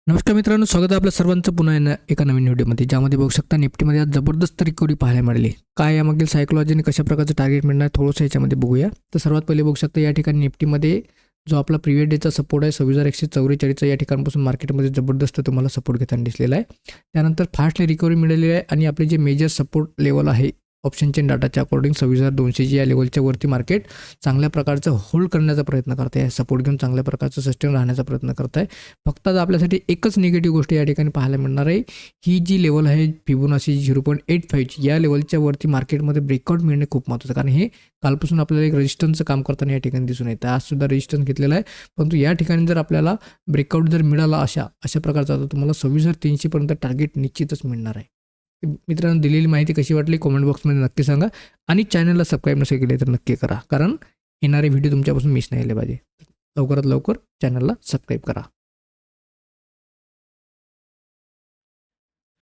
नमस्कार मित्रांनो, स्वागत आहे आपल्या सर्वांचं पुन्हा एका नवीन व्हिडिओमध्ये, ज्यामध्ये बघू शकता निफ्टीमध्ये आज जबरदस्त रिकव्हरी पाहायला मिळाली. काय यामागील सायकोलॉजी आणि कशा प्रकारचं टार्गेट मिळणार थोडंसं याच्यामध्ये बघूया. तर सर्वात पहिले बघू शकता या ठिकाणी निफ्टीमध्ये जो आपला प्रिव्हियस डेचा सपोर्ट आहे 26,144 या ठिकाणापासून मार्केटमध्ये जबरदस्त तुम्हाला सपोर्ट घेताना दिसलेला आहे. त्यानंतर फास्टली रिकव्हरी मिळालेली आहे आणि आपले जे मेजर सपोर्ट लेवल आहे ऑप्शन चेन डाटाच्या अकॉर्डिंग 26,200 या लेवलच्या वरती मार्केट चांगल्या प्रकारचं होल्ड करण्याचा प्रयत्न करत आहे. सपोर्ट घेऊन चांगल्या प्रकारचं सस्टेन राहण्याचा प्रयत्न करत आहे. फक्त आता आपल्यासाठी एकच निगेटिव्ह गोष्ट या ठिकाणी पाहायला मिळणार आहे. ही जी लेवल आहे फिबोनाची 0.85 या लेवलच्या वरती मार्केटमध्ये ब्रेकआउट मिळणे खूप महत्त्वाचं, कारण हे कालपासून आपल्याला एक रेजिस्टन्सचं काम करताना या ठिकाणी दिसून येतं. आज सुद्धा रेजिस्टन्स घेतलेला आहे, परंतु या ठिकाणी जर आपल्याला ब्रेकआउट जर मिळाला अशा प्रकारचा तर तुम्हाला 26,300 पर्यंत टार्गेट निश्चितच मिळणार आहे. मित्रांनो, दिलेली माहिती कशी वाटली कॉमेंट बॉक्समध्ये नक्की सांगा आणि चॅनलला सबस्क्राईब नसेल केले तर नक्की करा, कारण येणारे व्हिडिओ तुमच्यापासून मिस नाही झाले पाहिजे. लवकरात लवकर चॅनलला सबस्क्राईब करा.